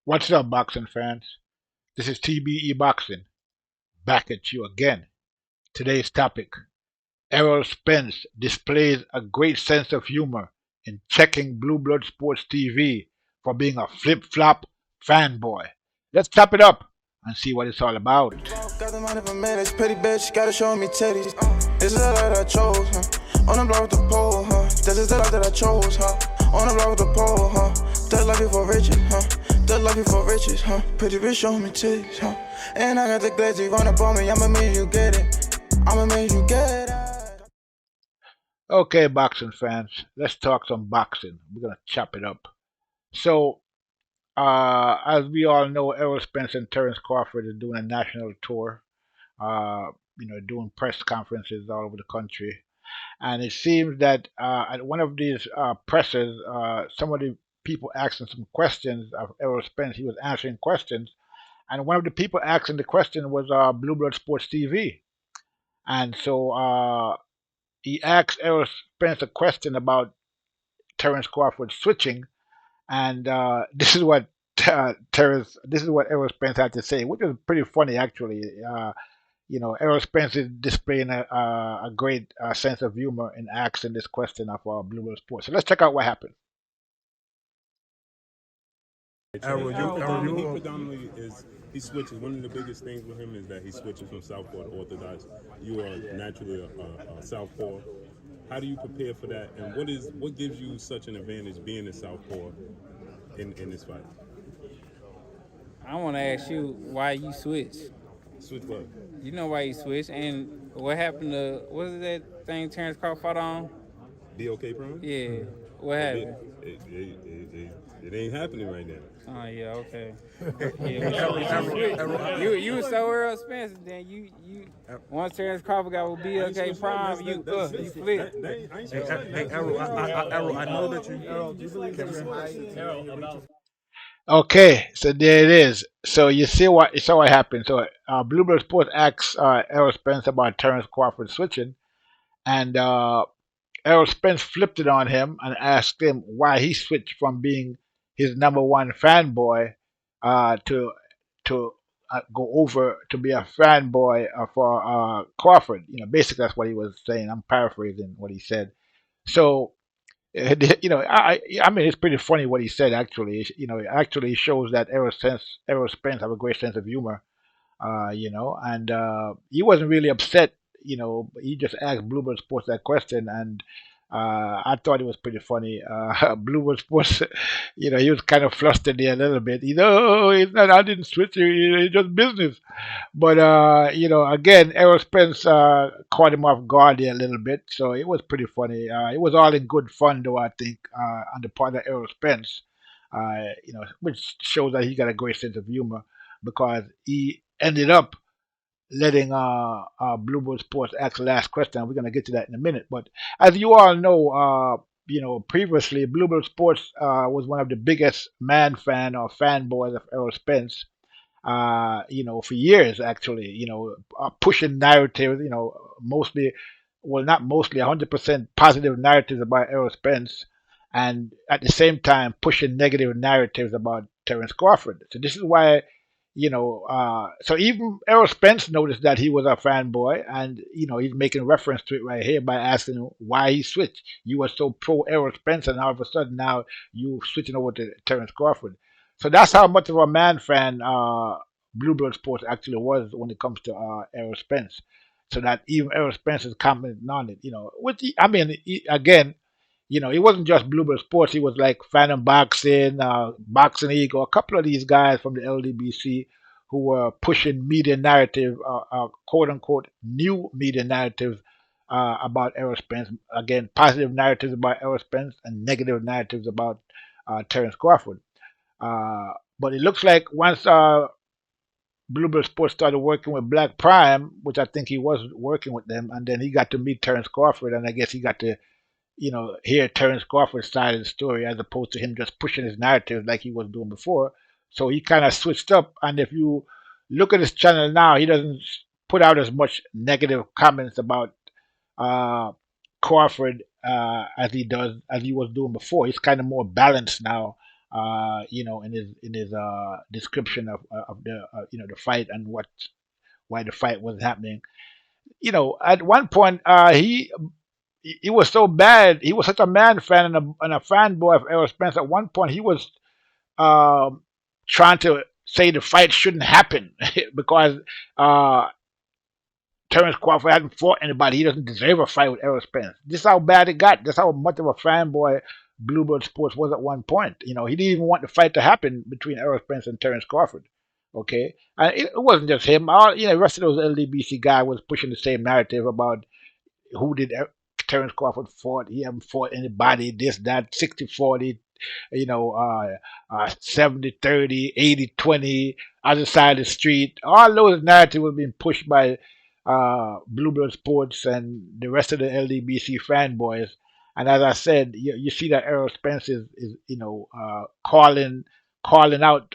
What's up, boxing fans? This is TBE Boxing, back at you again. Today's topic: Errol Spence displays a great sense of humor in checking Blueblood Sports TV for being a flip-flop fanboy. Let's chop it up and see what it's all about. Got the money for minutes, pretty bitch, gotta show me titties. This is the life that I chose, huh? On the block with the pole, huh? This is the life that I chose, huh? On the block with the pole, huh? That life before riches, huh? That life before riches, huh? Pretty bitch, show me titties, huh? And I got the glazzy run up on me, I'ma make you get it. I'ma make you get it. Okay, boxing fans, let's talk some boxing. We're gonna chop it up. So, as we all know, Errol Spence and Terence Crawford is doing a national tour. Doing press conferences all over the country. And it seems that at one of these presses, some of the people asking some questions of Errol Spence. He was answering questions, and one of the people asking the question was Blueblood Sports TV. And so he asked Errol Spence a question about Terence Crawford switching, and this is what Errol Spence had to say, which was pretty funny actually. Errol Spence is displaying a great sense of humor in asking this question of Blueblood Sports. So let's check out what happened. He predominantly he switches. One of the biggest things with him is that he switches from southpaw to orthodox. You are naturally a southpaw. How do you prepare for that, and what gives you such an advantage being a southpaw in this fight? I want to ask you why you switched. Switch what? You know why you switched, and what happened to what is that thing Terence Crawford on? BOK prime? Yeah, what happened? It ain't happening right now. Oh yeah, okay. Yeah, you was so Errol Spence, then you once Terence Crawford got with BLK Prime, you flipped. Hey, Errol, I know that you. Okay, so there it is. So you saw what happened. So Blueblood Sports asked Errol Spence about Terence Crawford switching, and Errol Spence flipped it on him and asked him why he switched from being his number one fanboy to go over to be a fanboy for Crawford. Basically that's what he was saying. I'm paraphrasing what he said. So I mean, it's pretty funny what he said. Actually, it actually shows that Errol Spence have a great sense of humor. And he wasn't really upset. He just asked Bluebird Sports that question, and I thought it was pretty funny. Bluebird Sports, he was kind of flustered there a little bit. It's not. I didn't switch. It's just business. But again, Errol Spence caught him off guard there a little bit, so it was pretty funny. It was all in good fun, though. I think on the part of Errol Spence, which shows that he got a great sense of humor because he ended up letting Bluebird Sports ask the last question. We're gonna get to that in a minute. But as you all know, previously Bluebird Sports was one of the biggest fan or fanboys of Errol Spence for years actually, pushing narratives, mostly, well, not mostly, 100% positive narratives about Errol Spence, and at the same time pushing negative narratives about Terence Crawford. So this is why, so even Errol Spence noticed that he was a fanboy, and he's making reference to it right here by asking him why he switched. You were so pro Errol Spence, and all of a sudden now you switching over to Terence Crawford. So that's how much of a fan Blueblood Sports actually was when it comes to Errol Spence. So that even Errol Spence is commenting on it, again, it wasn't just Blueblood Sports. He was like Phantom Boxing, Boxing Eagle, a couple of these guys from the LDBC who were pushing media narrative, quote unquote, new media narratives about Errol Spence. Again, positive narratives about Errol Spence and negative narratives about Terence Crawford. But it looks like once Blueblood Sports started working with Black Prime, which I think he was working with them, and then he got to meet Terence Crawford, and I guess he got to, hear Terence Crawford's side of the story as opposed to him just pushing his narrative like he was doing before. So he kind of switched up, and if you look at his channel now, he doesn't put out as much negative comments about Crawford as he was doing before. He's kind of more balanced now in his description of the the fight and why the fight was happening. At one point, he was so bad. He was such a man fan and a fanboy of Errol Spence. At one point, he was um, trying to say the fight shouldn't happen because uh, Terence Crawford hasn't fought anybody. He doesn't deserve a fight with Errol Spence. This is how bad it got. That's how much of a fanboy Blueblood Sports was at one point. He didn't even want the fight to happen between Errol Spence and Terence Crawford. Okay, and it wasn't just him. The rest of those LDBC guys was pushing the same narrative about who did Terence Crawford fought. He haven't fought anybody. This, that, 60-40, 70-30, 80-20, other side of the street. All those narratives were being pushed by Blueblood Sports and the rest of the LDBC fanboys. And as I said, you see that Errol Spence is calling out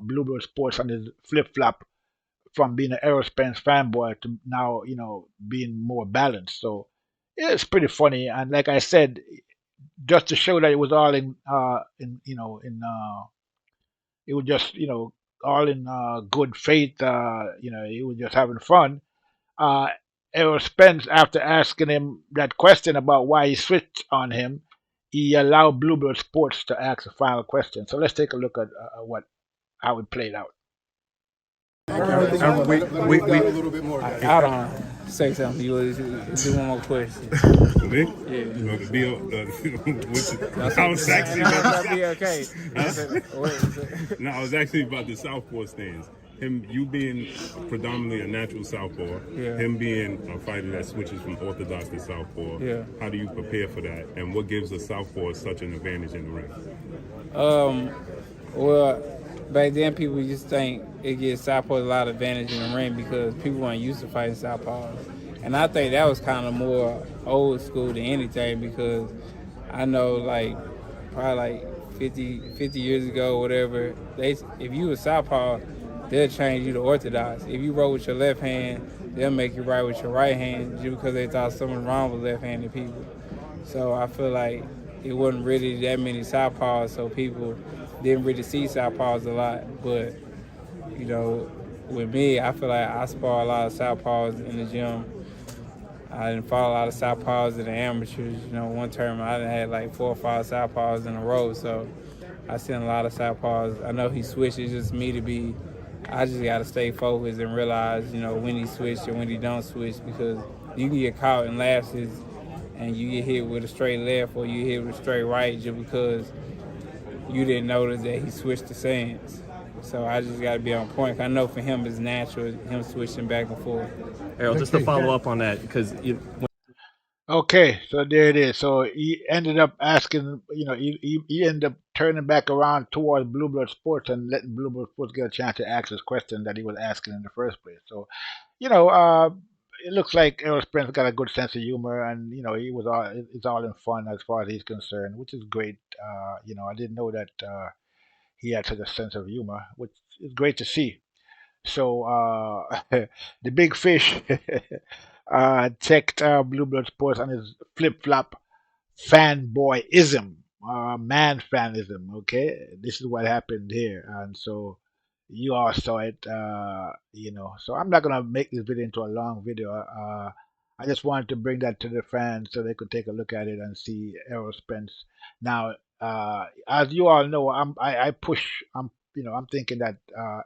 Blueblood Sports on his flip flop from being an Errol Spence fanboy to now, being more balanced. So yeah, it's pretty funny. And like I said, just to show that it was all it was just, all in good faith. He was just having fun. Uh, Errol Spence, after asking him that question about why he switched on him, he allowed Blueblood Sports to ask the final question. So let's take a look at how it played out. Hold on. Say something. You do one more question. Me? Yeah. You know, the deal. I was actually about That'll be okay. no, I was actually about the southpaw stance. You being predominantly a natural southpaw, Yeah. him being a fighter that switches from orthodox to southpaw. Yeah. How do you prepare for that, and what gives a southpaw such an advantage in the ring? Well, back then people used to think it gives southpaws a lot of advantage in the ring because people weren't used to fighting southpaws. And I think that was kind of more old school than anything because I know probably 50 years ago or whatever, if you were southpaw, they'll change you to orthodox. If you roll with your left hand, they'll make you right with your right hand just because they thought something wrong with left-handed people. So I feel like it wasn't really that many southpaws, so people didn't really see southpaws a lot. But, with me, I feel like I spar a lot of southpaws in the gym. I didn't fought a lot of southpaws in the amateurs. One term I done had like 4 or 5 southpaws in a row, so I seen a lot of southpaws. I know he switched. It's just me I just got to stay focused and realize, when he switched and when he don't switch because you can get caught in lapses and you get hit with a straight left or you hit with a straight right just because you didn't notice that he switched the stance. So I just got to be on point. I know for him it's natural, him switching back and forth. Errol, just to follow up on that, because Okay, so there it is. So he ended up asking, he ended up turning back around towards Blueblood Sports and letting Blueblood Sports get a chance to ask his question that he was asking in the first place. So, it looks like Errol Spence got a good sense of humor, and it's all in fun as far as he's concerned, which is great. I didn't know that he had such a sense of humor, which is great to see. So the big fish checked Blueblood Sports on his flip flop fanboyism, man fanism. Okay, this is what happened here, and so you all saw it. So I'm not gonna make this video into a long video. I just wanted to bring that to the fans so they could take a look at it and see Errol Spence. Now, as you all know, I push. I'm thinking that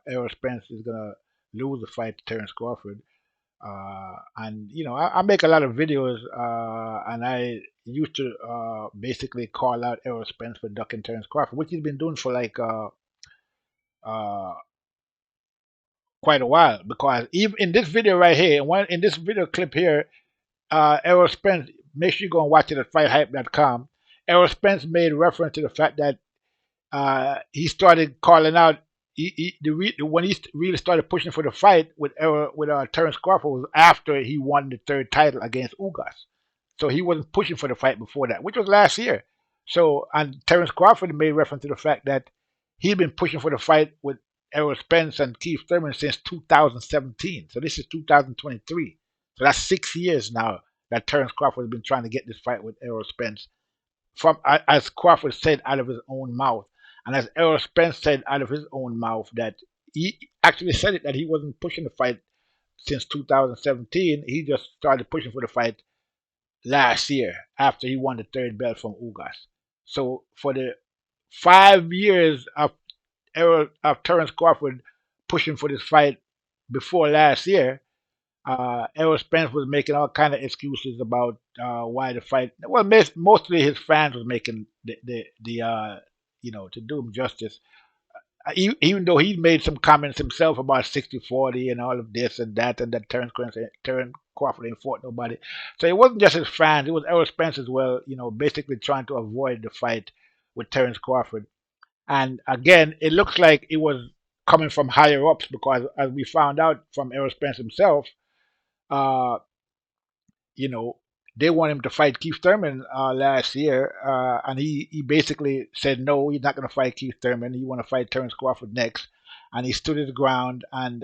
Errol Spence is gonna lose the fight to Terence Crawford. And I make a lot of videos, and I used to basically call out Errol Spence for ducking Terence Crawford, which he's been doing for uh, quite a while. Because even in this video right here, in this video clip here, Errol Spence, make sure you go and watch it at fighthype.com. Errol Spence made reference to the fact that he started calling out. When he really started pushing for the fight with Terence Crawford was after he won the 3rd title against Ugas. So he wasn't pushing for the fight before that, which was last year. So, and Terence Crawford made reference to the fact that he'd been pushing for the fight with Errol Spence and Keith Thurman since 2017. So this is 2023. So that's 6 years now that Terence Crawford has been trying to get this fight with Errol Spence. From, as Crawford said out of his own mouth. And as Errol Spence said out of his own mouth, that he actually said it that he wasn't pushing the fight since 2017. He just started pushing for the fight last year after he won the third belt from Ugas. So for the 5 years of Terence Crawford pushing for this fight before last year, Errol Spence was making all kind of excuses about why the fight. Well, mostly his fans was making to do him justice. Even though he made some comments himself about 60-40 and all of this and that, and that Terence Crawford ain't fought nobody. So it wasn't just his fans; it was Errol Spence as well. Basically trying to avoid the fight with Terence Crawford. And again, it looks like it was coming from higher ups because, as we found out from Errol Spence himself, uh, you know, they want him to fight Keith Thurman last year, and he basically said no, he's not going to fight Keith Thurman. He want to fight Terence Crawford next, and he stood his ground. And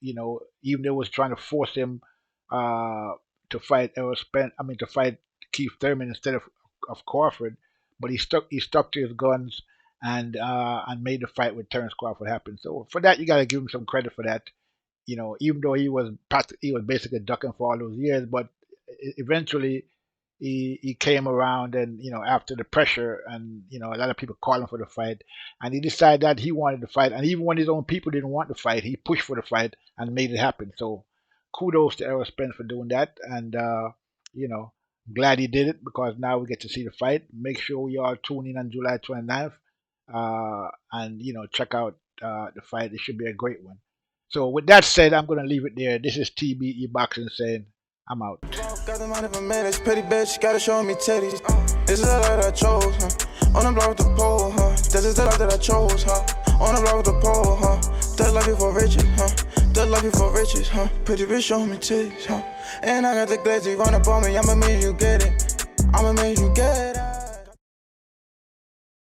even though it was trying to force him to fight to fight Keith Thurman instead of Crawford, but he stuck to his guns and made the fight with Terence Crawford happen. So for that, you got to give him some credit for that. Even though he was basically ducking for all those years, but eventually he came around, and after the pressure, and a lot of people calling for the fight, and he decided that he wanted the fight, and even when his own people didn't want the fight, he pushed for the fight and made it happen. So kudos to Errol Spence for doing that, and glad he did it because now we get to see the fight. Make sure you all tune in on July 29th, and check out the fight. It should be a great one. So with that said, I'm going to leave it there. This is TBE Boxing saying I'm out. Got them out of a minute, pretty bitch, gotta show me titties. This is the life that I chose, huh? On the block with the pole, huh? This is the life that I chose, huh? On the block with the pole, huh? That life before riches, huh? That life before riches, huh? Pretty bitch, show me titties, huh? And I got the glazzy run up on me, I'ma make you get it. I'ma make you